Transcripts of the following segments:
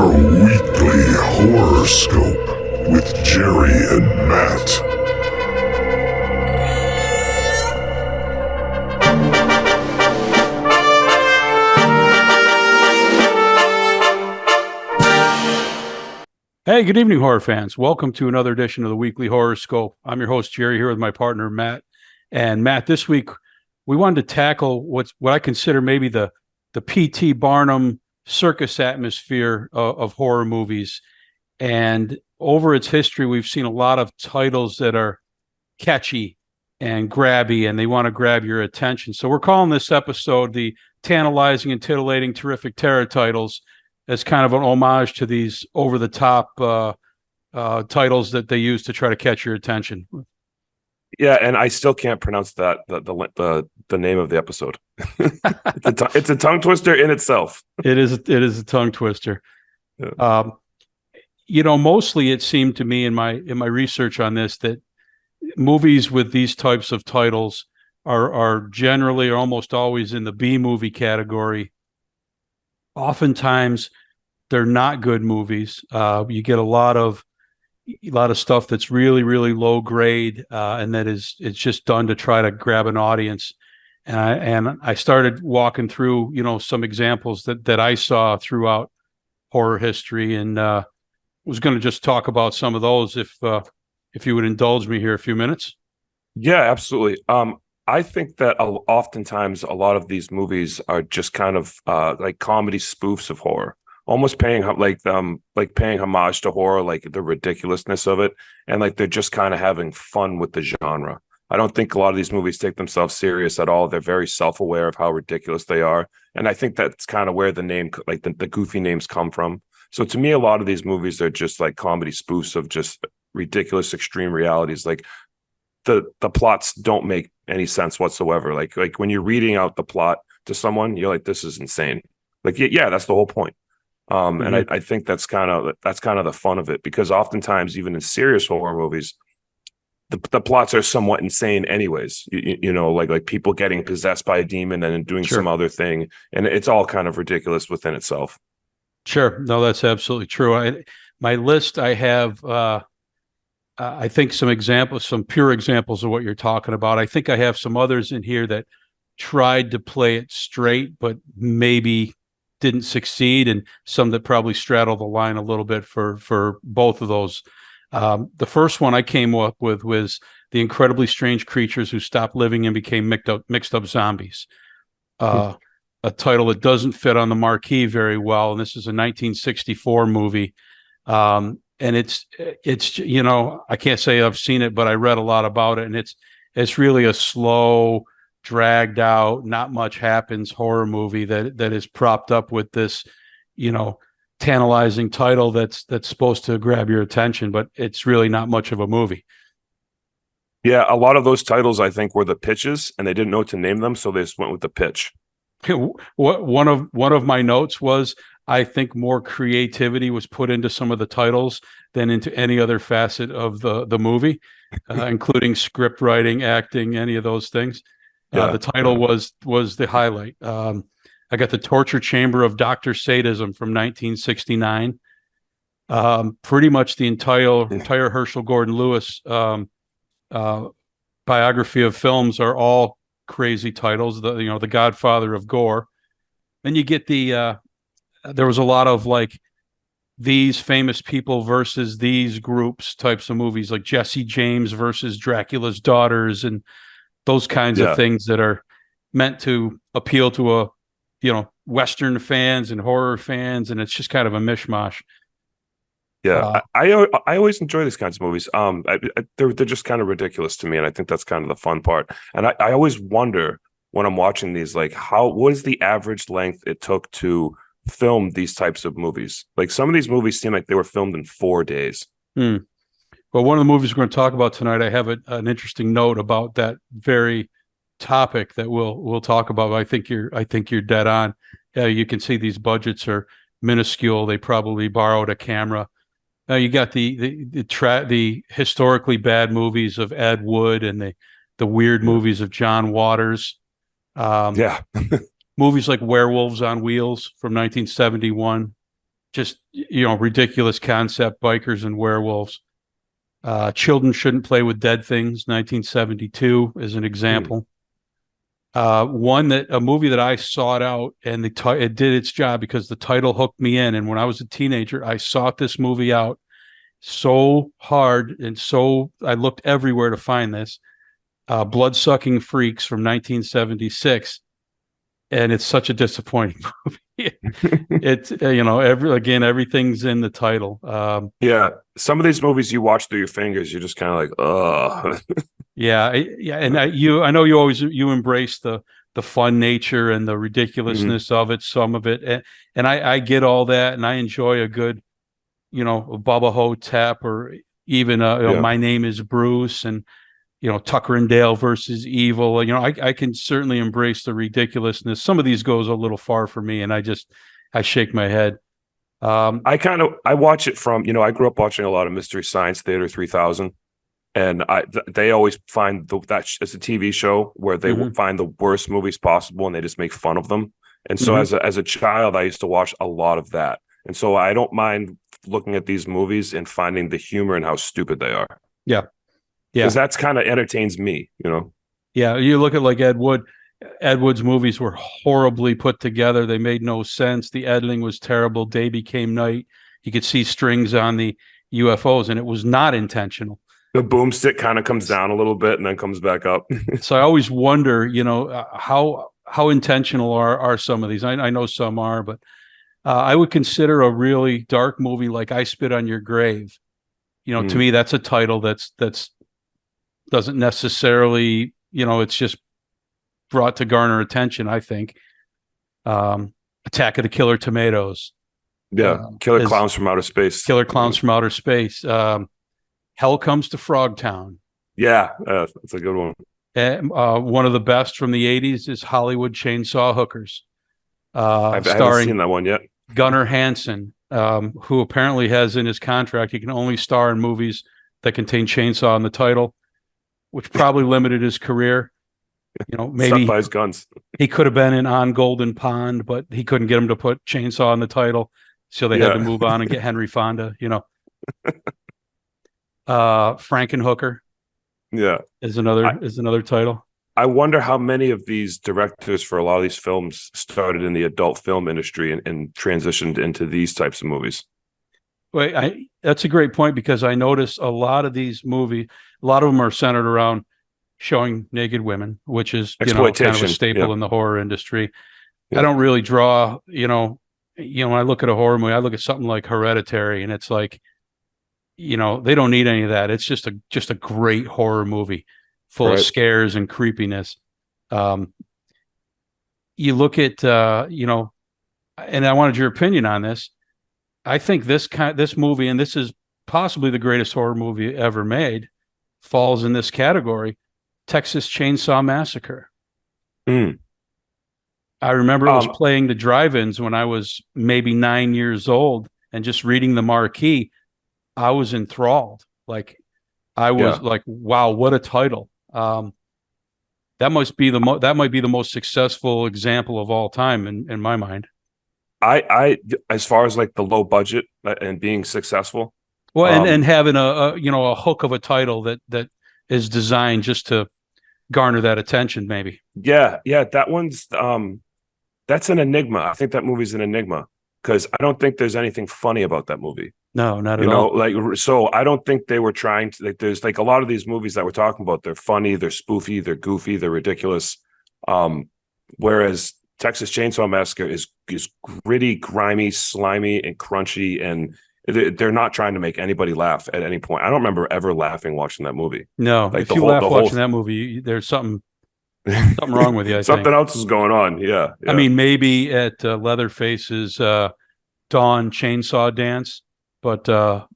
your weekly horoscope with Jerry and Matt. Hey, good evening, horror fans. Welcome to another edition of the Weekly Horoscope. I'm your host, Jerry, here with my partner, Matt. And Matt, this week we wanted to tackle what I consider maybe the P.T. Barnum circus atmosphere of horror movies. And over its history, we've seen a lot of titles that are catchy and grabby, and they want to grab your attention. So we're calling this episode the Tantalizing and Titillating Terrific Terror titles, as kind of an homage to these over-the-top titles that they use to try to catch your attention. Yeah, and I still can't pronounce that the name of the episode. It's a tongue twister in itself. It is a tongue twister. Yeah. Mostly it seemed to me in my research on this that movies with these types of titles are generally or almost always in the B movie category. Oftentimes they're not good movies. You get a lot of stuff that's really, really low grade, and it's just done to try to grab an audience. And I started walking through, some examples that I saw throughout horror history, and was going to just talk about some of those if you would indulge me here a few minutes. Yeah, absolutely. I think that oftentimes a lot of these movies are just kind of like comedy spoofs of horror, almost paying homage to horror, like the ridiculousness of it, and like they're just kind of having fun with the genre. I don't think a lot of these movies take themselves serious at all. They're very self-aware of how ridiculous they are, and I think that's kind of where the name, like the goofy names, come from. So to me, a lot of these movies are just like comedy spoofs of just ridiculous extreme realities. Like the plots don't make any sense whatsoever. Like when you're reading out the plot to someone, you're like, this is insane. Like, yeah, that's the whole point. And I think that's kind of the fun of it, because oftentimes, even in serious horror movies, the plots are somewhat insane anyways. Like people getting possessed by a demon and then doing some other thing, and it's all kind of ridiculous within itself. Sure. No, that's absolutely true. My list, I have I think some pure examples of what you're talking about. I think I have some others in here that tried to play it straight, but maybe didn't succeed, and some that probably straddle the line a little bit for both of those. The first one I came up with was The Incredibly Strange Creatures Who Stopped Living and Became Mixed Up Zombies. A title that doesn't fit on the marquee very well, and this is a 1964 movie. And it's I can't say I've seen it, but I read a lot about it, and it's really a slow, dragged out, not much happens horror movie that is propped up with this, tantalizing title that's supposed to grab your attention, but it's really not much of a movie. Yeah, a lot of those titles I think were the pitches, and they didn't know what to name them, so they just went with the pitch. One of my notes was, I think more creativity was put into some of the titles than into any other facet of the movie, including script writing, acting, any of those things. The title was the highlight. I got The Torture Chamber of Dr. Sadism from 1969. Pretty much the entire Herschel Gordon Lewis biography of films are all crazy titles. The Godfather of Gore. Then you get there was a lot of like these famous people versus these groups types of movies, like Jesse James versus Dracula's Daughters, and those kinds of things that are meant to appeal to Western fans and horror fans, and it's just kind of a mishmash. Yeah, I always enjoy these kinds of movies. They're just kind of ridiculous to me, and I think that's kind of the fun part. And I always wonder when I'm watching these, like, what is the average length it took to film these types of movies? Like, some of these movies seem like they were filmed in 4 days. Well, one of the movies we're going to talk about tonight, I have an interesting note about that very topic that we'll talk about. I think you're dead on. Yeah, you can see these budgets are minuscule. They probably borrowed a camera. You got the historically bad movies of Ed Wood and the weird movies of John Waters. Movies like Werewolves on Wheels from 1971. just, ridiculous concept, bikers and werewolves. Children Shouldn't Play with Dead Things, 1972, is an example. A movie that I sought out, and it did its job because the title hooked me in. And when I was a teenager, I sought this movie out so hard, and I looked everywhere to find this. Blood-Sucking Freaks from 1976, and it's such a disappointing movie. It's everything's in the title. Yeah, some of these movies you watch through your fingers, you're just kind of like, ugh. And I know you embrace the fun nature and the ridiculousness of it, some of it, and I get all that, and I enjoy a good, a Bubba Hotep, or even My Name Is Bruce, and Tucker and Dale versus Evil. I can certainly embrace the ridiculousness. Some of these goes a little far for me, and I shake my head. I watch it from, I grew up watching a lot of Mystery Science Theater 3000, and they always find that it's a TV show where they find the worst movies possible and they just make fun of them. And so as a child, I used to watch a lot of that. And so I don't mind looking at these movies and finding the humor and how stupid they are. Yeah. Because that's kind of entertains me, Yeah, you look at like Ed Wood. Ed Wood's movies were horribly put together. They made no sense. The editing was terrible. Day became night. You could see strings on the UFOs, and it was not intentional. The boomstick kind of comes down a little bit and then comes back up. So I always wonder, how intentional are some of these? I know some are, but I would consider a really dark movie like I Spit on Your Grave. To me, that's a title that's doesn't necessarily, it's just brought to garner attention, I think. Attack of the Killer Tomatoes. Yeah, Killer Clowns from Outer Space. Killer Clowns from Outer Space. Hell Comes to Frogtown. Yeah, that's a good one. And, one of the best from the 80s is Hollywood Chainsaw Hookers. I haven't seen that one yet. Gunnar Hansen, who apparently has in his contract he can only star in movies that contain chainsaw in the title, which probably limited his career. Maybe by his guns. He could have been in On Golden Pond, but he couldn't get him to put chainsaw in the title, so they had to move on and get Henry Fonda. Frankenhooker, is another title. I wonder how many of these directors for a lot of these films started in the adult film industry and transitioned into these types of movies. Wait, that's a great point, because I notice a lot of these movies, a lot of them are centered around showing naked women, which is kind of a staple in the horror industry. I don't really draw, when I look at a horror movie, I look at something like Hereditary, and it's like, they don't need any of that. It's just a great horror movie full of scares and creepiness. You look at, and I wanted your opinion on this. I think this movie, and this is possibly the greatest horror movie ever made, falls in this category. Texas Chainsaw Massacre. I remember it was playing the drive-ins when I was maybe 9 years old, and just reading the marquee, I was enthralled. Like, I was like, wow, what a title. That might be the most successful example of all time in my mind. I as far as like the low budget and being successful. Well, and having a hook of a title that is designed just to garner that attention, maybe. Yeah, that one's that's an enigma. I think that movie's an enigma, because I don't think there's anything funny about that movie. No, not at all. So I don't think they were trying to, like, there's like a lot of these movies that we're talking about, they're funny, they're spoofy, they're goofy, they're ridiculous. Whereas Texas Chainsaw Massacre is gritty, grimy, slimy, and crunchy, and they're not trying to make anybody laugh at any point. I don't remember ever laughing watching that movie. No, if you laugh watching that movie, there's something wrong with you. Something else is going on. Yeah. I mean, maybe at Leatherface's Dawn Chainsaw Dance, but other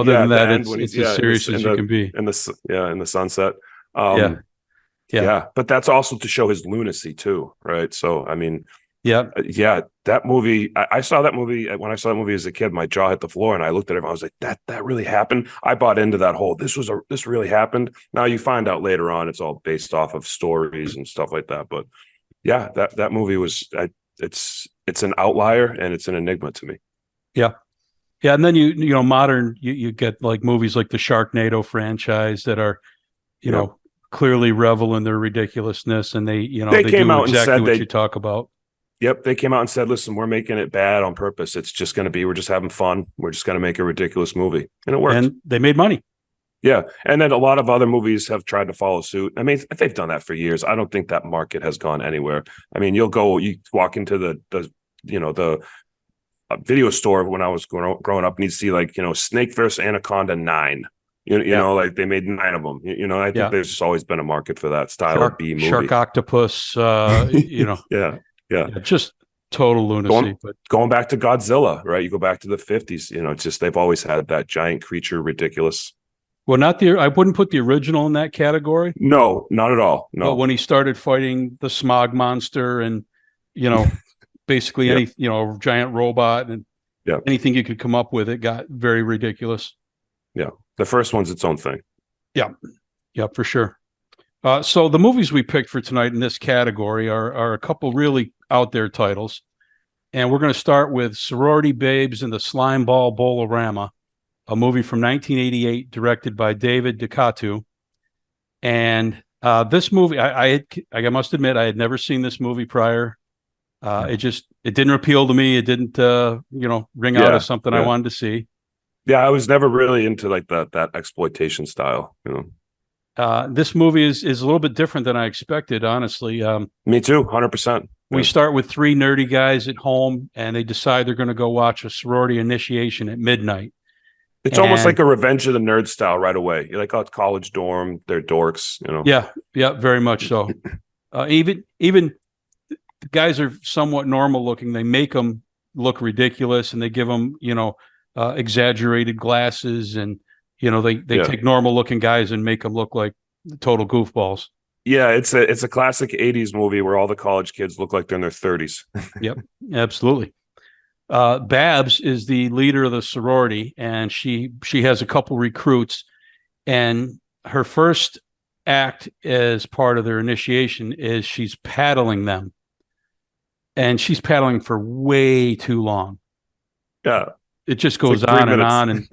than that, it's as serious as you can be. In the sunset. Yeah, but that's also to show his lunacy too, right? So I mean, that movie. I saw that movie when I saw that movie as a kid. My jaw hit the floor, and I looked at it. And I was like, "That really happened." I bought into that whole this really happened. Now you find out later on it's all based off of stories and stuff like that. But yeah, that movie was it's an outlier, and it's an enigma to me. Yeah. Yeah. And then modern, you get like movies like the Sharknado franchise that are, Yep. clearly revel in their ridiculousness, and they They they came do out and exactly said what you talk about. Yep, they came out and said, "Listen, we're making it bad on purpose. It's just going to be, we're just having fun. We're just going to make a ridiculous movie," and it worked. And they made money. Yeah, and then a lot of other movies have tried to follow suit. I mean, they've done that for years. I don't think that market has gone anywhere. I mean, you walk into the video store when I was growing up, and you'd see like Snake versus Anaconda 9. Yeah. Like they made 9 of them. I think Yeah. there's just always been a market for that style of B movie. Shark octopus, Yeah. just total lunacy. But Going back to Godzilla, right? You go back to the 50s, it's just they've always had that giant creature ridiculous. well, I wouldn't put the original in that category. No, not at all. But No. when he started fighting the smog monster and, basically Yep. any, giant robot and Yep. anything you could come up with, it got very ridiculous. Yeah. The first one's its own thing. Yeah. Yeah, for sure. So the movies we picked for tonight in this category are a couple really out there titles. And we're going to start with Sorority Babes and the Slime Ball Bowl-o-Rama, a movie from 1988 directed by David Ducatu. And this movie, I must admit, I had never seen this movie prior. It didn't appeal to me. It didn't, ring out as something I wanted to see. Yeah, I was never really into like that exploitation style. This movie is a little bit different than I expected, honestly. Me too, 100%. We start with 3 nerdy guys at home, and they decide they're going to go watch a sorority initiation at midnight. It's almost like a Revenge of the Nerd style right away. You're like, oh, it's college dorm, they're dorks, Yeah, very much so. Even the guys are somewhat normal looking. They make them look ridiculous, and they give them, exaggerated glasses, and they take normal looking guys and make them look like total goofballs. Yeah, it's a classic 80s movie where all the college kids look like they're in their 30s. Yep, absolutely. Babs is the leader of the sorority, and she has a couple recruits, and her first act as part of their initiation is she's paddling them, and she's paddling for way too long. Yeah, it just goes like on and on, and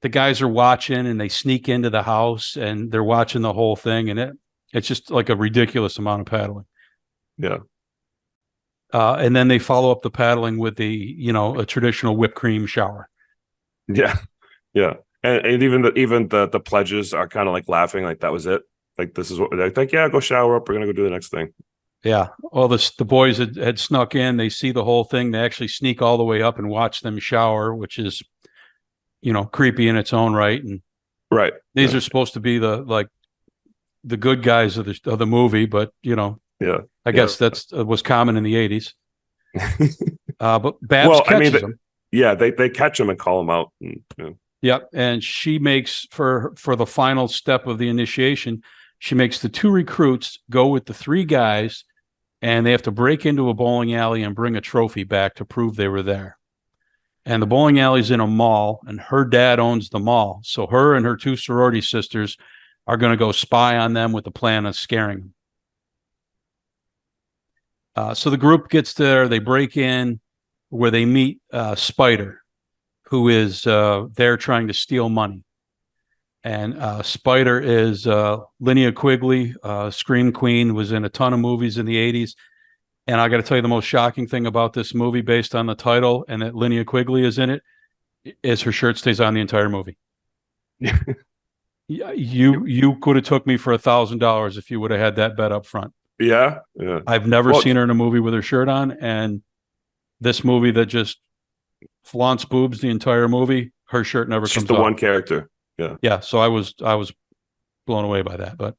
the guys are watching, and they sneak into the house, and they're watching the whole thing, and it's just like a ridiculous amount of paddling. Yeah. And then they follow up the paddling with a traditional whipped cream shower. Yeah. Yeah. And even the pledges are kind of like laughing, like that was it. Like, this is what they're like, yeah, go shower up. We're going to go do the next thing. Yeah. Well, the boys had snuck in. They see the whole thing. They actually sneak all the way up and watch them shower, which is, creepy in its own right. And right. These are supposed to be the good guys of the movie, but I guess that's was common in the 80s. But Babs catches them. Yeah, they catch them and call them out. Yep, and she makes for the final step of the initiation, she makes the 2 recruits go with the 3 guys, and they have to break into a bowling alley and bring a trophy back to prove they were there. And the bowling alley's in a mall, and her dad owns the mall, so her and her 2 sorority sisters are going to go spy on them with the plan of scaring them. So the group gets there. They break in where they meet Spider, who is there trying to steal money. And Spider is Linnea Quigley, Scream Queen, was in a ton of movies in the 80s. And I got to tell you, the most shocking thing about this movie, based on the title and that Linnea Quigley is in it, is her shirt stays on the entire movie. You could have took me for $1,000 if you would have had that bet up front. Yeah. I've never seen her in a movie with her shirt on, and this movie that just flaunts boobs the entire movie, her shirt never comes off. She's the one character. Yeah. So I was blown away by that, but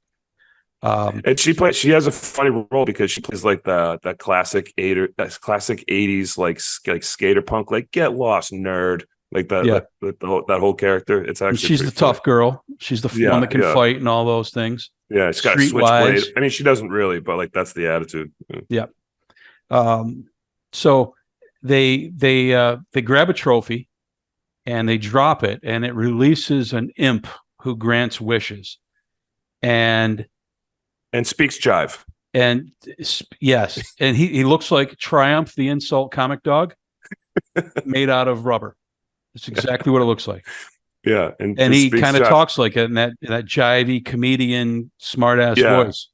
and she has a funny role because she plays like the classic 80s like skater punk, like get lost nerd. Like that whole character. It's actually she's the tough girl. She's the one that can fight and all those things. Yeah, she's got a switchblade. I mean, she doesn't really, but like that's the attitude. Yeah. So they grab a trophy and they drop it, and it releases an imp who grants wishes, and speaks jive. And yes, and he looks like Triumph, the insult comic dog. made out of rubber. It's exactly what it looks like. Yeah, And he kind of talks like it in that jivey comedian smart ass voice.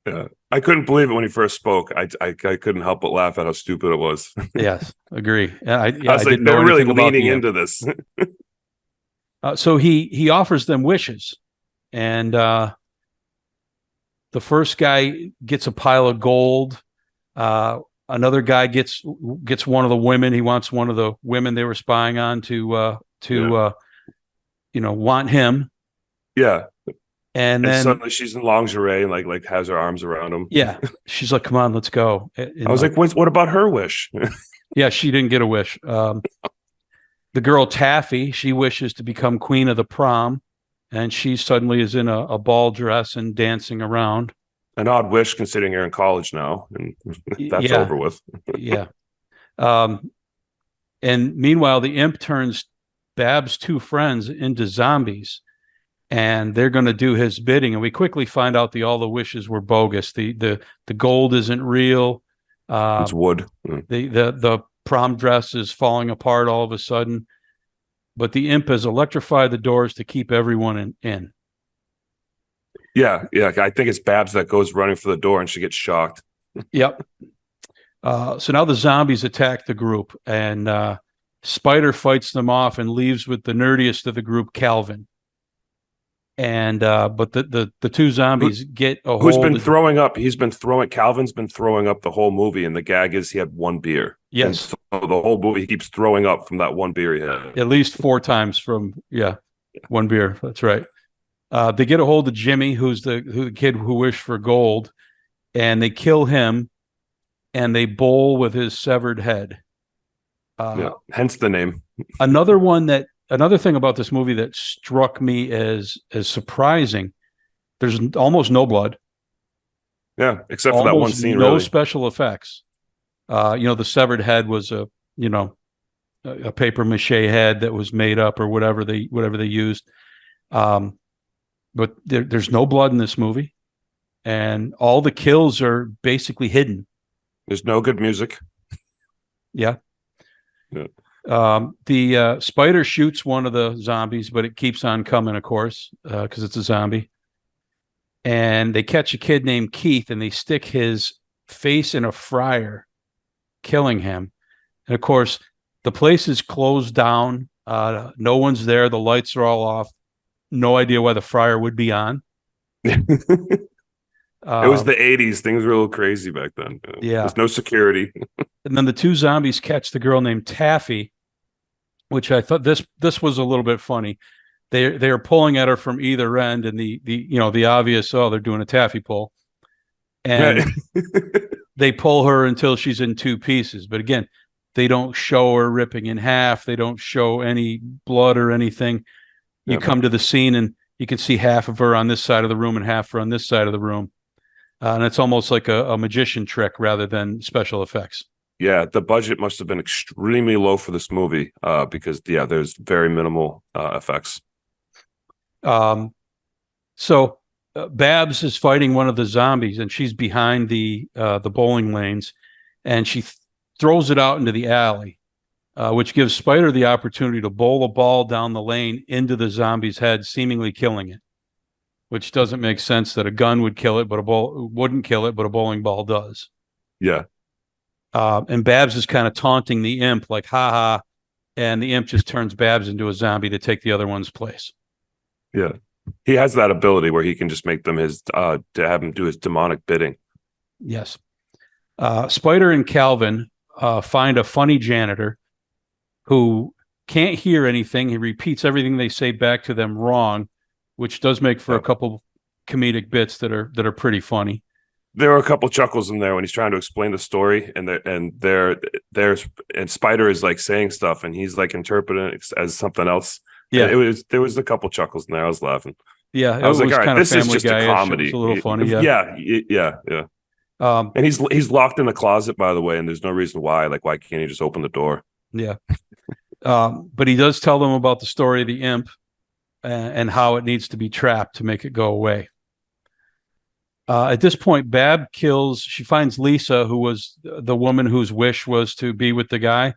Yeah, I couldn't believe it when he first spoke. I couldn't help but laugh at how stupid it was. Yes, agree. I was like, didn't know they're really anything about leaning into this. So he offers them wishes, and the first guy gets a pile of gold. Another guy gets one of the women. He wants one of the women they were spying on to want him. Yeah. And then suddenly she's in lingerie and like has her arms around him. Yeah, she's like, "Come on, let's go." And I was like, what about her wish? Yeah, she didn't get a wish. The girl Taffy, she wishes to become queen of the prom, and she suddenly is in a ball dress and dancing around. An odd wish considering you're in college now, and that's over with. Yeah. And meanwhile, the imp turns Bab's two friends into zombies, and they're going to do his bidding. And we quickly find out all the wishes were bogus. The gold isn't real. It's wood. The prom dress is falling apart all of a sudden, but the imp has electrified the doors to keep everyone in. Yeah. I think it's Babs that goes running for the door, and she gets shocked. Yep. So now the zombies attack the group, and Spider fights them off and leaves with the nerdiest of the group, Calvin. And but the two zombies get a hold. Who's been throwing up? Calvin's been throwing up the whole movie, and the gag is he had one beer. Yes. And so the whole movie he keeps throwing up from that one beer he had. At least 4 times from one beer. That's right. They get a hold of Jimmy, who's the kid who wished for gold, and they kill him, and they bowl with his severed head. Hence the name. Another thing about this movie that struck me as surprising, there's almost no blood. Yeah, except for that one scene. No really. special effects. The severed head was a paper mache head that was made up or whatever they used. But there's no blood in this movie, and all the kills are basically hidden. There's no good music. Yeah. The spider shoots one of the zombies, but it keeps on coming, of course, because it's a zombie. And they catch a kid named Keith, and they stick his face in a fryer, killing him. And of course, the place is closed down. No one's there. The lights are all off. No idea why the fryer would be on. It was the 80s. Things were a little crazy back then. Yeah. There's no security. And then the two zombies catch the girl named Taffy, which I thought this was a little bit funny. They are pulling at her from either end, and the obvious, they're doing a taffy pull. And they pull her until she's in 2 pieces. But again, they don't show her ripping in half. They don't show any blood or anything. You come to the scene and you can see half of her on this side of the room and half her on this side of the room. And it's almost like a magician trick rather than special effects. Yeah, the budget must have been extremely low for this movie because, there's very minimal effects. So Babs is fighting one of the zombies, and she's behind the bowling lanes, and she throws it out into the alley, which gives Spider the opportunity to bowl a ball down the lane into the zombie's head, seemingly killing it, which doesn't make sense that a gun would kill it, but a ball wouldn't kill it, but a bowling ball does. Yeah. And Babs is kind of taunting the imp, like, ha ha. And the imp just turns Babs into a zombie to take the other one's place. Yeah. He has that ability where he can just make them to have him do his demonic bidding. Yes. Spider and Calvin find a funny janitor who can't hear anything. He repeats everything they say back to them wrong, which does make for a couple comedic bits that are pretty funny. There are a couple chuckles in there when he's trying to explain the story, and Spider is like saying stuff, and he's like interpreting it as something else. Yeah, there was a couple chuckles in there. I was laughing. Yeah, I was like, all right, this is just a comedy. It's a little funny. Yeah. And he's locked in the closet, by the way, and there's no reason why. Like, why can't he just open the door? Yeah. But he does tell them about the story of the imp and how it needs to be trapped to make it go away. At this point, Bab she finds Lisa, who was the woman whose wish was to be with the guy,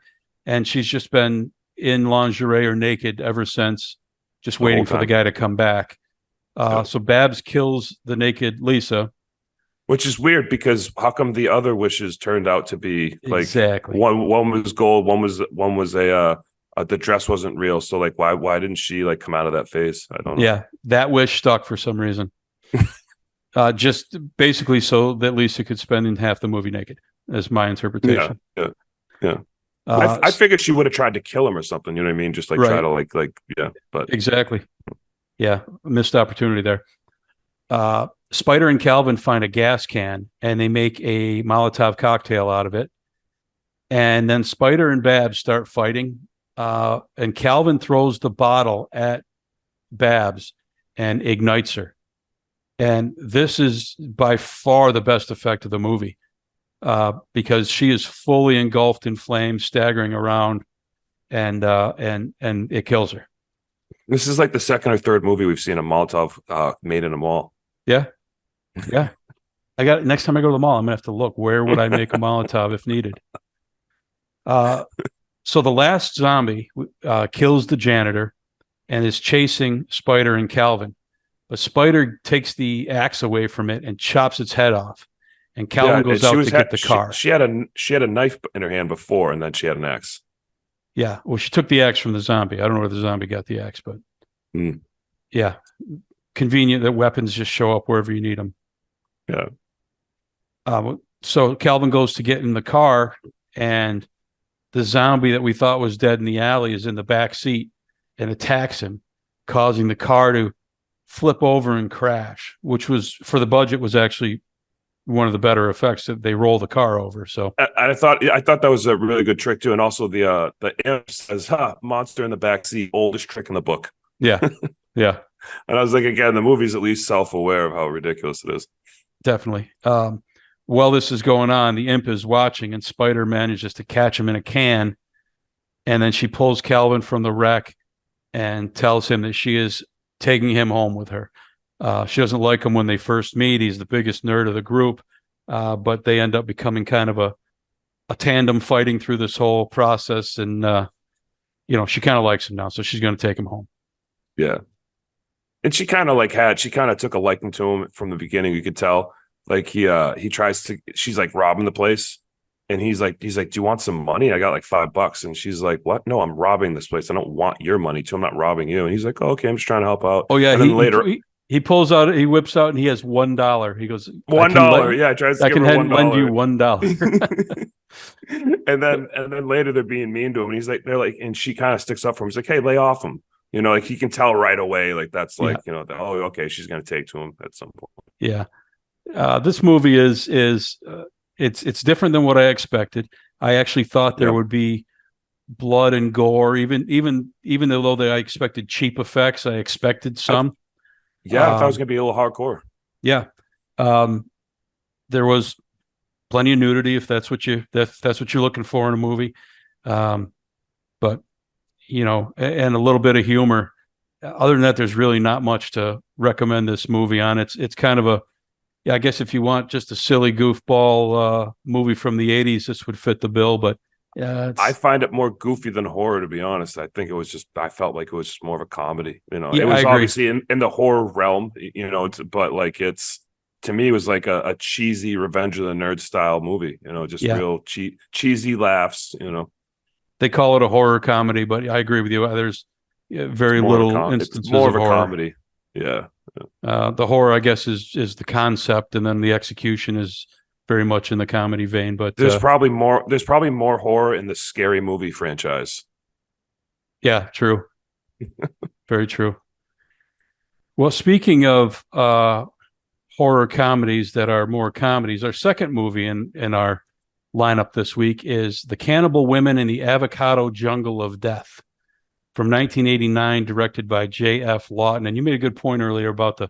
and she's just been in lingerie or naked ever since, just The whole waiting for the time. guy to come back. Yeah. So Babs kills the naked Lisa. Which is weird because how come the other wishes turned out to be like Exactly. one was gold, one was the dress wasn't real. So like why didn't she like come out of that phase? I don't know. Yeah, that wish stuck for some reason. Just basically so that Lisa could spend in half the movie naked, is my Yeah, interpretation. yeah. Uh, I figured she would have tried to kill him or something. You know what I mean? Just like try right, to like yeah. But exactly. Yeah, missed opportunity there. Spider and Calvin find a gas can and they make a Molotov cocktail out of it. And then Spider and Babs start fighting. And Calvin throws the bottle at Babs and ignites her. And this is by far the best effect of the movie, because she is fully engulfed in flames, staggering around, and it kills her. this is like the second or third movie we've seen a Molotov made in a mall. Yeah, yeah. I got next time I go to the mall, I'm gonna have to look where would I make a Molotov if needed. So the last zombie kills the janitor and is chasing Spider and Calvin. But Spider takes the axe away from it and chops its head off. And Calvin goes out to get the car. She had a knife in her hand before, and then she had an axe. Yeah. Well, she took the axe from the zombie. I don't know where the zombie got the axe, but yeah, convenient that weapons just show up wherever you need them. Yeah. So Calvin goes to get in the car, and the zombie that we thought was dead in the alley is in the back seat and attacks him, causing the car to flip over and crash, which was, for the budget, was actually one of the better effects, that they roll the car over. So I thought that was a really good trick too, and also the imp says, monster in the backseat, oldest trick in the book. yeah, yeah, And I was like, again, the movie's at least self-aware of how ridiculous it is. definitely. While this is going on, the imp is watching, and Spider manages to catch him in a can, and then she pulls Calvin from the wreck and tells him that she is taking him home with her. She doesn't like him when they first meet. He's the biggest nerd of the group, but they end up becoming kind of a tandem, fighting through this whole process. And, she kind of likes him now, so she's going to take him home. Yeah. And she kind of took a liking to him from the beginning. You could tell, like she's like robbing the place. And he's like, do you want some money? I got like $5. And she's like, what? No, I'm robbing this place. I don't want your money too. I'm not robbing you. And he's like, oh, okay, I'm just trying to help out. Oh yeah. And then later he pulls out, he whips out, and he has $1. He goes, $1. Yeah. Tries to I give can her lend you $1. $1. and then later they're being mean to him. And they're like, and she kind of sticks up for him. He's like, hey, lay off him. Like he can tell right away. Like that's like, oh, okay, she's going to take to him at some point. Yeah. This movie is it's different than what I expected. I actually thought there would be blood and gore, even though I expected cheap effects, I expected some. I thought it was going to be a little hardcore. Yeah. There was plenty of nudity, if that's what you're looking for in a movie. But and a little bit of humor. Other than that, there's really not much to recommend this movie on. It's kind of I guess if you want just a silly goofball movie from the 80s, this would fit the bill. But I find it more goofy than horror, to be honest. I think I felt like it was just more of a comedy. It was obviously in the horror realm, but like to me, it was like a cheesy Revenge of the Nerds style movie, just real cheesy laughs, They call it a horror comedy, but I agree with you. There's very little instances more of a horror. comedy. Yeah. The horror, I guess, is the concept, and then the execution is very much in the comedy vein. But there's probably more horror in the Scary Movie franchise. Yeah, true. Very true. Well, speaking of horror comedies that are more comedies, our second movie in our lineup this week is The Cannibal Women in the Avocado Jungle of Death, from 1989, directed by J.F. Lawton. And you made a good point earlier about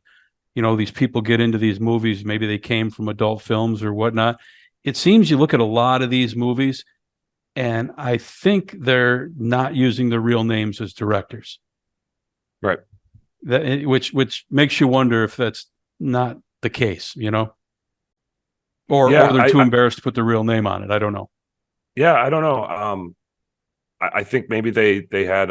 these people get into these movies. Maybe they came from adult films or whatnot. It seems you look at a lot of these movies, and I think they're not using the real names as directors. Right. Which makes you wonder if that's not the case, or they're too embarrassed to put the real name on it. I don't know. Yeah, I don't know. I think maybe they had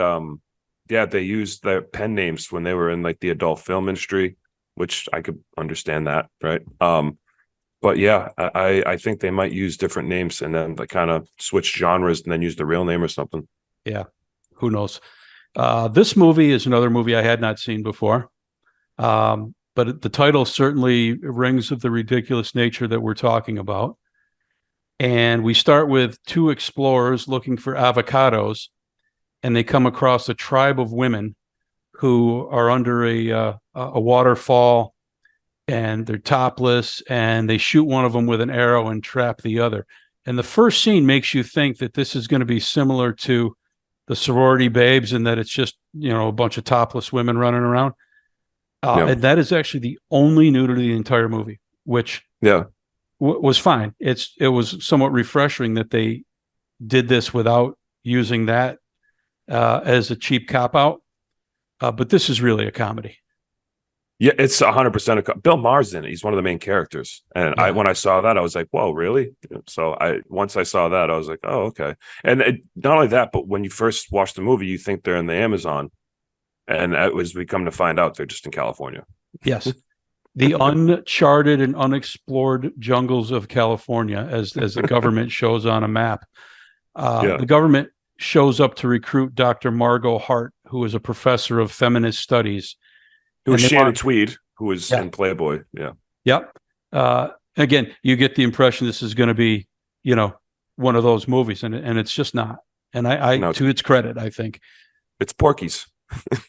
yeah, they used their pen names when they were in like the adult film industry, which I could understand that, right? But yeah, I think they might use different names and then like kind of switch genres and then use the real name or something. Yeah, who knows? This movie is another movie I had not seen before. But the title certainly rings of the ridiculous nature that we're talking about. And we start with two explorers looking for avocados, and they come across a tribe of women who are under a waterfall, and they're topless, and they shoot one of them with an arrow and trap the other. And the first scene makes you think that this is going to be similar to the sorority babes, and that it's just a bunch of topless women running around. Yeah. And that is actually the only nudity in the entire movie, which Yeah. was fine. It was somewhat refreshing that they did this without using that as a cheap cop out. But this is really a comedy. Yeah, it's 100%. Bill Maher's in it. He's one of the main characters. And Yeah. when I saw that, I was like, whoa, really? So once I saw that, I was like, oh, okay. And not only that, but when you first watch the movie, you think they're in the Amazon. And we come to find out they're just in California. Yes. The uncharted and unexplored jungles of California, as the government shows on a map. Yeah. The government shows up to recruit Dr. Margot Hart, who is a professor of feminist studies. It was And they Shannon want- Tweed, who was Yeah. in Playboy. Yeah. Yep. Again, you get the impression this is going to be, one of those movies, and it's just not. And No. to its credit, I think. It's Porky's.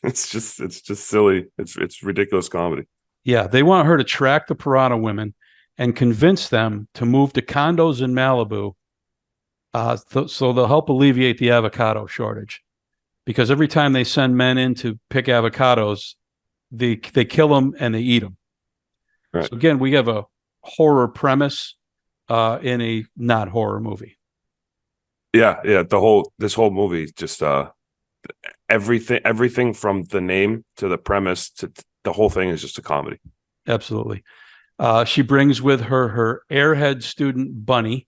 it's just silly. It's ridiculous comedy. Yeah, they want her to track the piranha women and convince them to move to condos in Malibu, so they'll help alleviate the avocado shortage. Because every time they send men in to pick avocados, they kill them and they eat them. Right. So again, we have a horror premise in a not horror movie. Yeah. This whole movie just everything from the name to the premise to the whole thing is just a comedy. Absolutely. She brings with her airhead student Bunny,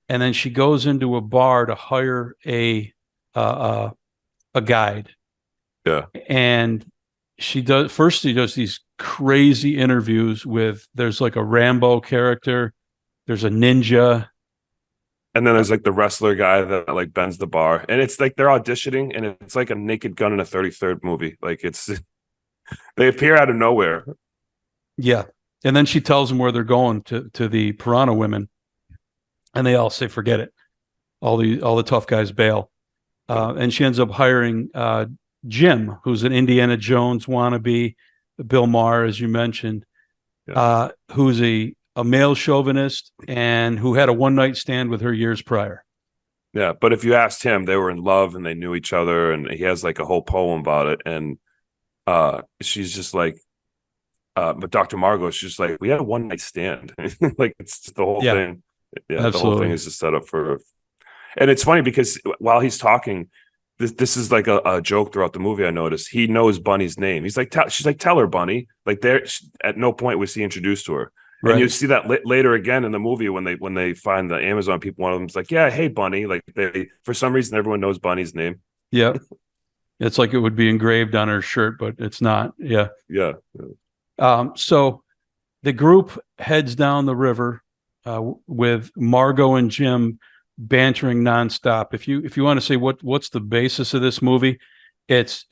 and then she goes into a bar to hire a guide. Yeah. And she does these crazy interviews with, there's like a Rambo character, there's a ninja. And then there's like the wrestler guy that like bends the bar, and it's like they're auditioning, and it's like a Naked Gun in a 33rd movie. Like they appear out of nowhere. Yeah. And then she tells them where they're going to the piranha women, and they all say, forget it. All the tough guys bail. And she ends up hiring Jim, who's an Indiana Jones wannabe, Bill Maher, as you mentioned, who's a male chauvinist and who had a one-night stand with her years prior. Yeah, but if you asked him, they were in love and they knew each other, and he has like a whole poem about it. And she's just like, but Dr. Margot, she's just like, we had a one-night stand. Like it's just the whole thing. Yeah, the whole thing is just set up for. And it's funny because while he's talking, this is like a joke throughout the movie. I noticed he knows Bunny's name. He's like, she's like, tell her, Bunny. Like at no point was he introduced to her. Right. And you see that later again in the movie when they find the Amazon people. One of them's like, yeah, hey, Bunny. Like they, for some reason, everyone knows Bunny's name. Yeah. It's like it would be engraved on her shirt, but it's not. Yeah. Yeah. So the group heads down the river with Margot and Jim bantering nonstop. If you want to say what's the basis of this movie, it's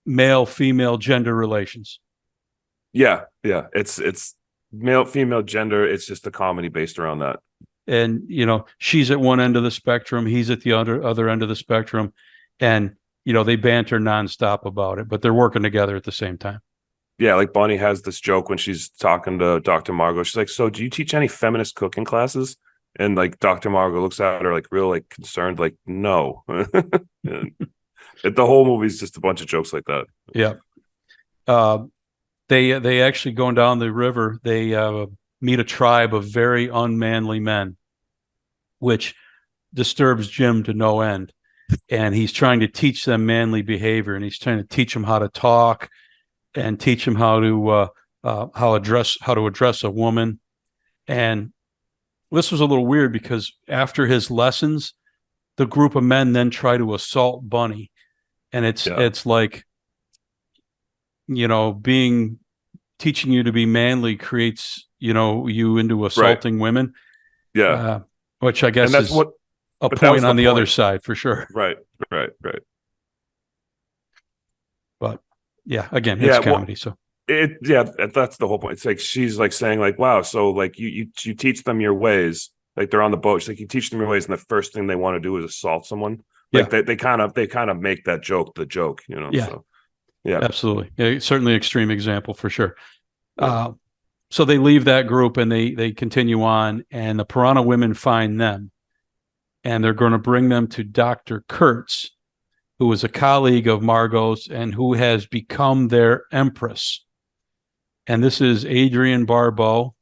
male female gender relations. Yeah. It's male female gender. It's just a comedy based around that. And she's at one end of the spectrum, he's at the other end of the spectrum, and they banter nonstop about it, but they're working together at the same time. Yeah, like Bonnie has this joke when she's talking to Dr. Margot. She's like, so do you teach any feminist cooking classes? And like Dr. Margot looks at her like real like concerned, like, no. The whole movie is just a bunch of jokes like that. Yeah. They actually going down the river, they meet a tribe of very unmanly men, which disturbs Jim to no end. And he's trying to teach them manly behavior, and he's trying to teach them how to talk and teach them how to address a woman. And this was a little weird because after his lessons, the group of men then try to assault Bunny, and it's like, teaching you to be manly creates you into assaulting women. Yeah. Which I guess And that's is what, a but that was point on the other point. side for sure. Right. But yeah, again, it's Yeah. comedy. So That's the whole point. It's like she's like saying like, wow, so like you teach them your ways, like they're on the boat. She's like, you teach them your ways, and the first thing they want to do is assault someone. Like yeah, they kind of make that joke the joke, yeah, So yeah. absolutely. Yeah, certainly extreme example for sure. Yeah. So they leave that group and they continue on, and the Piranha women find them, and they're going to bring them to Dr. Kurtz, who was a colleague of Margot's and who has become their empress. And this is Adrienne Barbeau,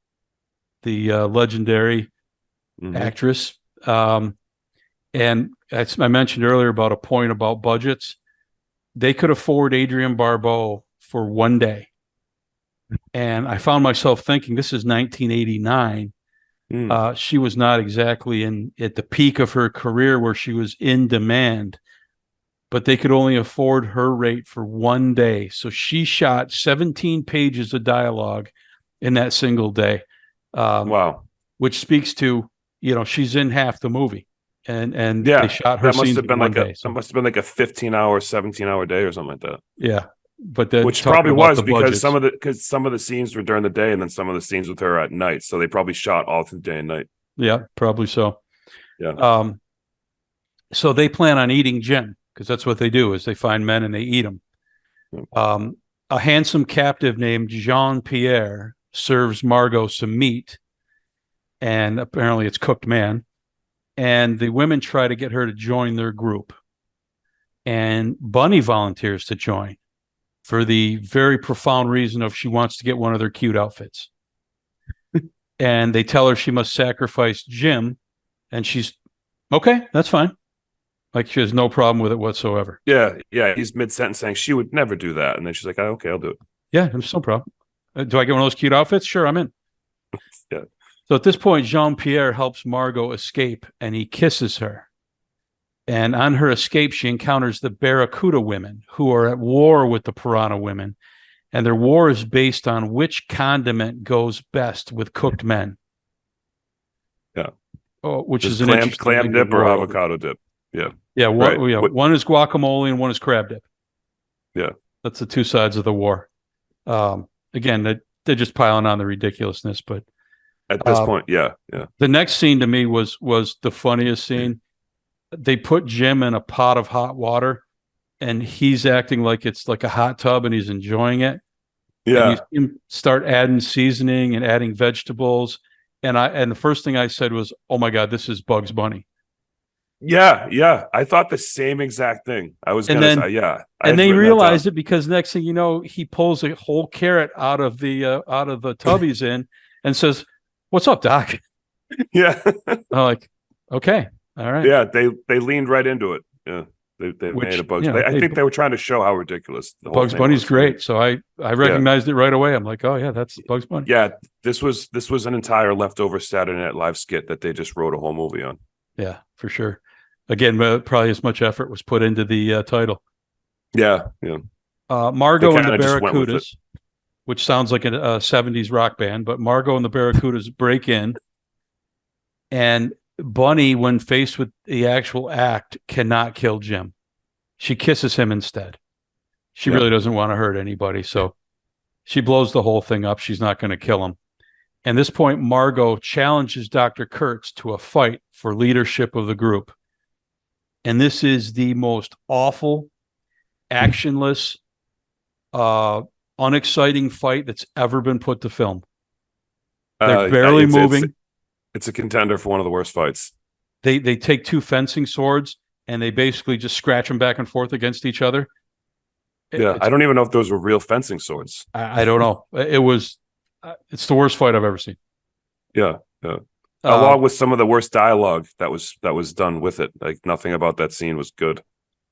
the legendary actress. And as I mentioned earlier about a point about budgets, they could afford Adrienne Barbeau for one day. And I found myself thinking, this is 1989. She was not exactly at the peak of her career where she was in demand, but they could only afford her rate for one day. So she shot 17 pages of dialogue in that single day. Wow. Which speaks to, she's in half the movie, and Yeah, they shot her scenes in one day. That must have been like a 15-hour, 17-hour day or something like that. Yeah. But then Which talking probably about was the because budgets, some of the scenes were during the day and then some of the scenes with her at night. So they probably shot all through day and night. yeah, probably so. Yeah. So they plan on eating Jim, because that's what they do, is they find men and they eat them. A handsome captive named Jean-Pierre serves Margot some meat, and apparently it's cooked man. And the women try to get her to join their group. And Bunny volunteers to join for the very profound reason of she wants to get one of their cute outfits. And they tell her she must sacrifice Jim, and she's okay, that's fine. Like she has no problem with it whatsoever. Yeah. He's mid-sentence saying she would never do that. And then she's like, oh, okay, I'll do it. Yeah, there's no problem. Do I get one of those cute outfits? Sure, I'm in. Yeah. So at this point, Jean-Pierre helps Margot escape, and he kisses her. And on her escape, she encounters the Barracuda women, who are at war with the Piranha women. And their war is based on which condiment goes best with cooked men. Yeah. Which Just is an clam dip or avocado dip. Yeah. Yeah. Right. One is guacamole and one is crab dip. Yeah. That's the two sides of the war. Again, they're just piling on the ridiculousness. But at this point, yeah. The next scene to me was the funniest scene. They put Jim in a pot of hot water, and he's acting like it's like a hot tub, and he's enjoying it. Yeah. And you see him start adding seasoning and adding vegetables. And the first thing I said was, "Oh my God, this is Bugs Bunny." Yeah. I thought the same exact thing. I was going to say, yeah. And they realized it because next thing you know, he pulls a whole carrot out of the tub he's in and says, "What's up, Doc?" Yeah. I'm like, okay, all right. Yeah, they leaned right into it. Yeah. They made a Bugs. I think they were trying to show how ridiculous the whole Bugs thing Bunny's was. great. So I recognized it right away. I'm like, oh yeah, that's Bugs Bunny. Yeah, this was an entire leftover Saturday Night Live skit that they just wrote a whole movie on. Yeah, for sure. Again, probably as much effort was put into the title. Yeah. Margot and the Barracudas, which sounds like a 70s rock band, but Margot and the Barracudas break in, and Bunny, when faced with the actual act, cannot kill Jim. She kisses him instead. She really doesn't want to hurt anybody, so she blows the whole thing up. She's not going to kill him. At this point, Margot challenges Dr. Kurtz to a fight for leadership of the group. And this is the most awful, actionless, unexciting fight that's ever been put to film. They're barely moving. It's a contender for one of the worst fights. They take two fencing swords and they basically just scratch them back and forth against each other. I don't even know if those were real fencing swords. I don't know. It's the worst fight I've ever seen. Yeah. Along with some of the worst dialogue that was done with it. Like nothing about that scene was good.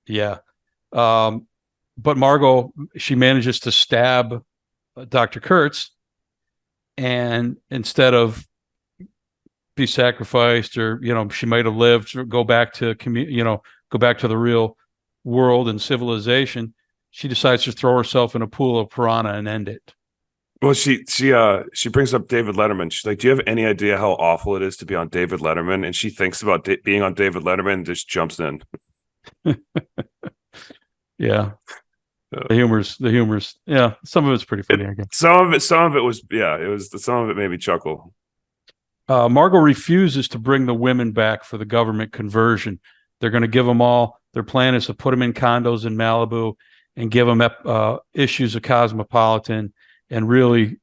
Yeah. But Margot, she manages to stab Dr. Kurtz, and instead of be sacrificed, or she might have lived, or go back to go back to the real world and civilization. She decides to throw herself in a pool of piranha and end it. Well, she brings up David Letterman. She's like, "Do you have any idea how awful it is to be on David Letterman?" And she thinks about being on David Letterman and just jumps in. Yeah. The humor's, yeah. Some of it's pretty funny, I guess. Some of it was, yeah, some of it made me chuckle. Margot refuses to bring the women back for the government conversion. They're going to give them all. Their plan is to put them in condos in Malibu and give them issues of Cosmopolitan and really,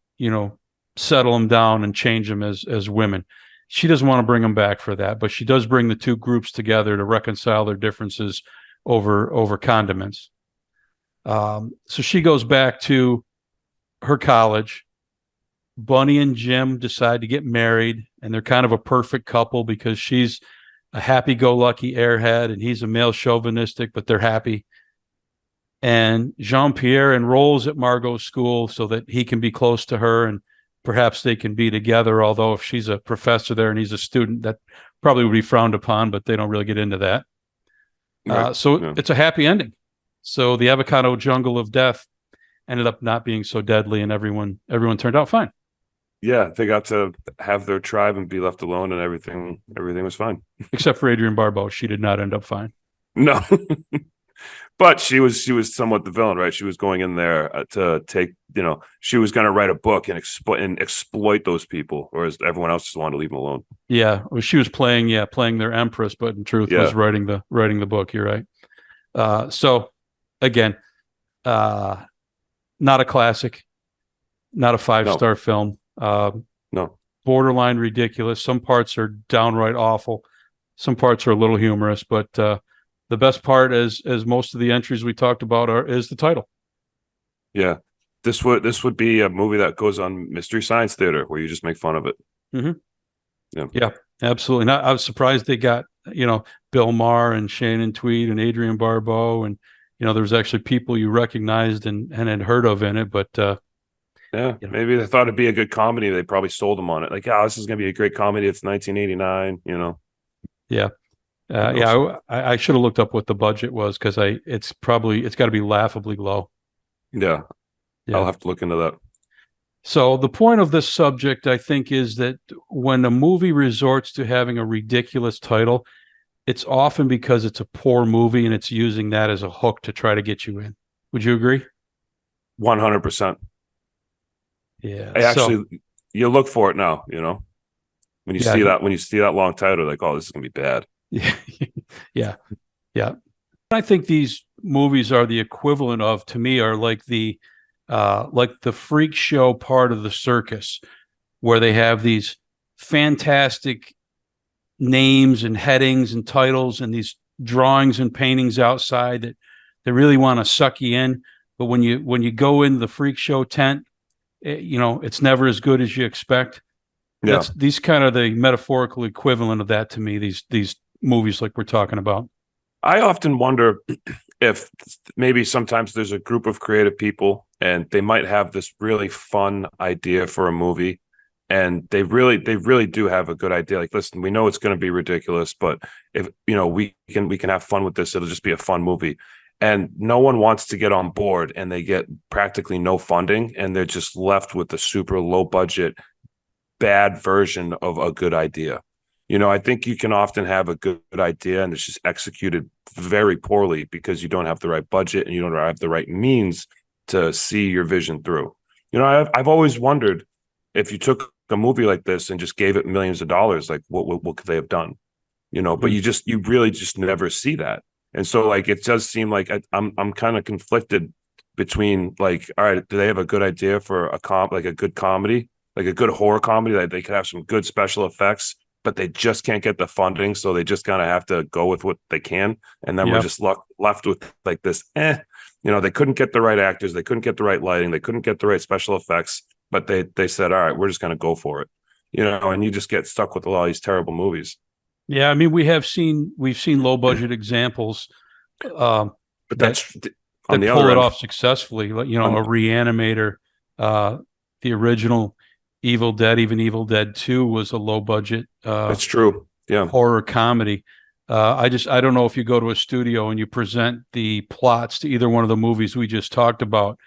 settle them down and change them as women. She doesn't want to bring them back for that, but she does bring the two groups together to reconcile their differences over condiments. So she goes back to her college. Bunny and Jim decide to get married, and they're kind of a perfect couple because she's a happy-go-lucky airhead and he's a male chauvinistic, but they're happy. And Jean-Pierre enrolls at Margot's school so that he can be close to her and perhaps they can be together, although if she's a professor there and he's a student, that probably would be frowned upon, but they don't really get into that. Right. It's a happy ending. So the avocado jungle of death ended up not being so deadly, and everyone turned out fine. Yeah, they got to have their tribe and be left alone, and everything was fine. Except for Adrienne Barbeau. She did not end up fine. No. But she was somewhat the villain, right? She was going in there to take, she was going to write a book and exploit those people, whereas everyone else just wanted to leave them alone. Yeah, well, she was playing their empress, but in truth was writing the book. You're right. So again, not a classic, not a 5-star film. No, borderline ridiculous. Some parts are downright awful. Some parts are a little humorous, but the best part, as most of the entries we talked about, is the title. Yeah, this would be a movie that goes on Mystery Science Theater where you just make fun of it. Mm-hmm. Yeah, absolutely. I was surprised they got Bill Maher and Shannon Tweed and Adrienne Barbeau, and there was actually people you recognized and had heard of in it, but maybe they thought it'd be a good comedy. They probably sold them on it, like, this is gonna be a great comedy. It's 1989, Yeah. I should have looked up what the budget was because it's got to be laughably low. Yeah, I'll have to look into that. So the point of this subject, I think, is that when a movie resorts to having a ridiculous title, it's often because it's a poor movie and it's using that as a hook to try to get you in. Would you agree? 100%. Yeah. You look for it now, when you see that long title, like, oh, this is gonna be bad. Yeah. I think these movies are the equivalent of, to me, are like the freak show part of the circus, where they have these fantastic names and headings and titles and these drawings and paintings outside that they really want to suck you in. But when you go into the freak show tent, it's never as good as you expect. Yeah. These kind of the metaphorical equivalent of that to me, these movies like we're talking about. I often wonder if maybe sometimes there's a group of creative people and they might have this really fun idea for a movie, and they really do have a good idea. Like, listen, we know it's going to be ridiculous, but if we can have fun with this, it'll just be a fun movie. And no one wants to get on board, and they get practically no funding, and they're just left with the super low budget, bad version of a good idea. I think you can often have a good idea and it's just executed very poorly because you don't have the right budget and you don't have the right means to see your vision through. I've always wondered, if you took a movie like this and just gave it millions of dollars, like what could they have done? But you really just never see that. And so, like, it does seem like I'm kind of conflicted between, like, all right, do they have a good idea for a good comedy, like a good horror comedy that they could have some good special effects, but they just can't get the funding, so they just kind of have to go with what they can, and then we're just left with like this. They couldn't get the right actors, they couldn't get the right lighting, they couldn't get the right special effects, but they said, all right, we're just going to go for it, and you just get stuck with a lot of these terrible movies. Yeah, I mean, we've seen low budget examples, but that's on that the pull other it end off successfully. Like, a Reanimator, the original. Evil Dead, even Evil Dead 2 was a low budget That's true. Yeah. horror comedy. I don't know if you go to a studio and you present the plots to either one of the movies we just talked about,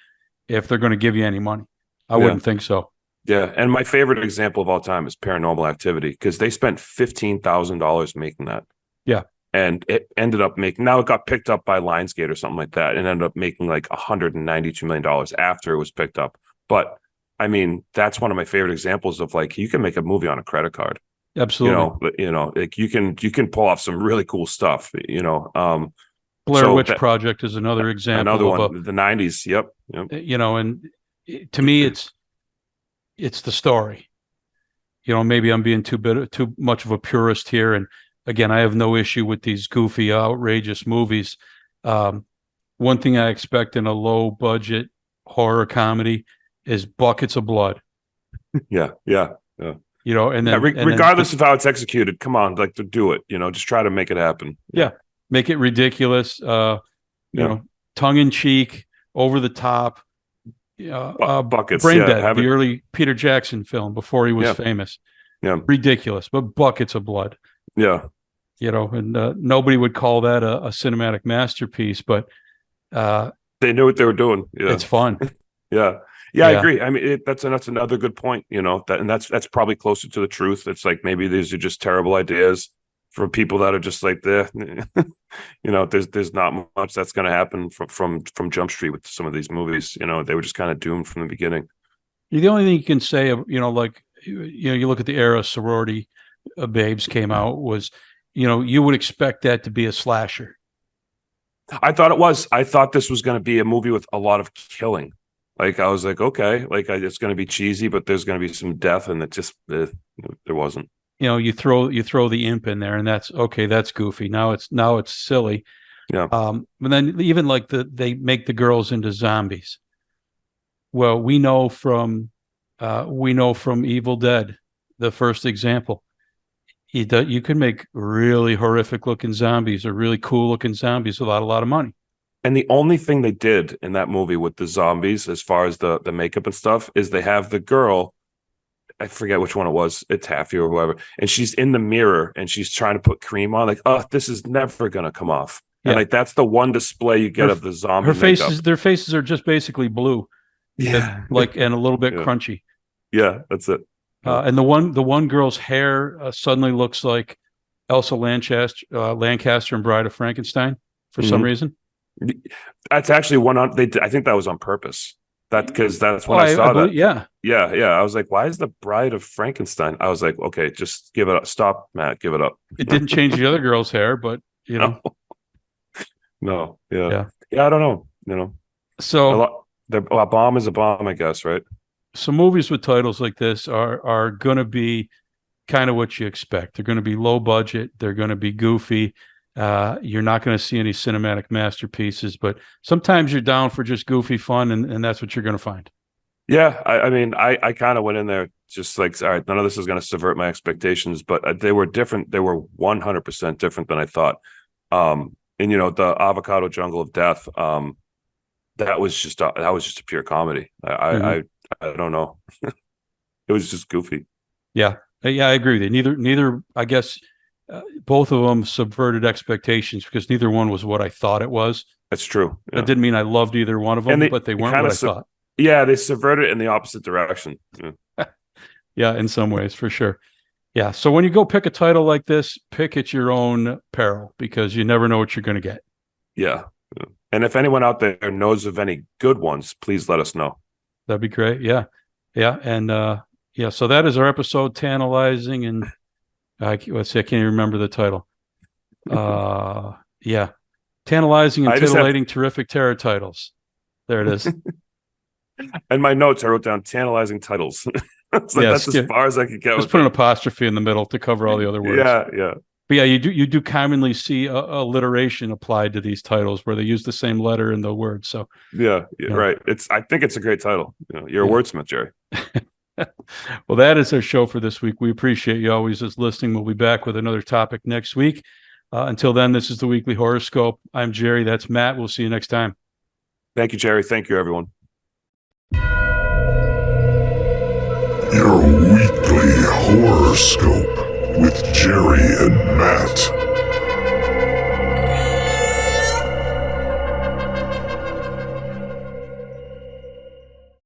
if they're going to give you any money. I Yeah. wouldn't think so. Yeah. And my favorite example of all time is Paranormal Activity, because they spent $15,000 making that. Yeah. And it ended up making, now it got picked up by Lionsgate or something like that, and ended up making like $192 million after it was picked up. But I mean, that's one of my favorite examples of like, you can make a movie on a credit card. Absolutely. Like you can pull off some really cool stuff, Blair so Witch that- Project is another example another of one, the 90s. Yep. and to me, it's the story. Maybe I'm being too much of a purist here. And again, I have no issue with these goofy, outrageous movies. One thing I expect in a low budget horror comedy is buckets of blood. Yeah. And then regardless of how it's executed, come on, like, to do it, just try to make it happen. Yeah. Make it ridiculous, tongue in cheek, over the top. Buckets. Brain Yeah, Dead, the early Peter Jackson film before he was famous. Yeah. Ridiculous, but buckets of blood. Yeah. And nobody would call that a cinematic masterpiece, but they knew what they were doing. Yeah. It's fun. Yeah. I agree. I mean, that's another good point, that's probably closer to the truth. It's like, maybe these are just terrible ideas for people that are just like, there's not much that's going to happen from Jump Street with some of these movies. They were just kind of doomed from the beginning. The only thing you can say, like, you look at the era Sorority Babes came out, was, you would expect that to be a slasher. I thought it was. I thought this was going to be a movie with a lot of killing. Like, I was like, okay, like, it's going to be cheesy, but there's going to be some death, and it just there wasn't. You throw the imp in there, and that's okay. That's goofy. Now it's silly. Yeah. But then even like they make the girls into zombies. Well, we know from Evil Dead, the first example. You can make really horrific looking zombies or really cool looking zombies without a lot of money. And the only thing they did in that movie with the zombies, as far as the makeup and stuff, is they have the girl, I forget which one it was, it's Taffy or whoever, and she's in the mirror and she's trying to put cream on, like, oh, this is never gonna come off. Yeah. And like, that's the one display you get of the zombie makeup. Their faces are just basically blue. Yeah. And a little bit crunchy. Yeah, that's it. And the one girl's hair suddenly looks like Elsa Lancaster and Bride of Frankenstein for some reason. That's actually one on. I think that was on purpose. Because that's when I saw that. Yeah. I was like, why is the Bride of Frankenstein? I was like, okay, just give it up. Stop, Matt. Give it up. It didn't change the other girl's hair, but No. Yeah. I don't know. So a bomb is a bomb, I guess, right? So movies with titles like this are going to be kind of what you expect. They're going to be low budget. They're going to be goofy. You're not going to see any cinematic masterpieces, but sometimes you're down for just goofy fun, and that's what you're going to find. Yeah, I mean, I kind of went in there just like, all right, none of this is going to subvert my expectations, but they were different. They were 100% different than I thought. And the Avocado Jungle of Death, that was just a pure comedy. I don't know. It was just goofy. Yeah, I agree with you. Neither. I guess both of them subverted expectations, because neither one was what I thought it was. That's true. Yeah. That didn't mean I loved either one of them, but they weren't what I thought. Yeah, they subverted it in the opposite direction. Yeah. Yeah, in some ways, for sure. Yeah. So when you go pick a title like this, pick at your own peril, because you never know what you're going to get. Yeah. And if anyone out there knows of any good ones, please let us know. That'd be great. Yeah. And so that is our episode, Tantalizing, and let's see, I can't even remember the title. Tantalizing and Titillating Terrific Terror Titles. There it is. And my notes, I wrote down Tantalizing Titles. That's as far as I could get. Just put an apostrophe in the middle to cover all the other words. Yeah. But yeah, you do commonly see alliteration applied to these titles, where they use the same letter in the word. So yeah. Right. I think it's a great title. You're a wordsmith, Jerry. Well, that is our show for this week. We appreciate you always listening. We'll be back with another topic next week. Until then, this is the Weekly Horoscope. I'm Jerry. That's Matt. We'll see you next time. Thank you, Jerry. Thank you, everyone. You're Horoscope with Jerry and Matt.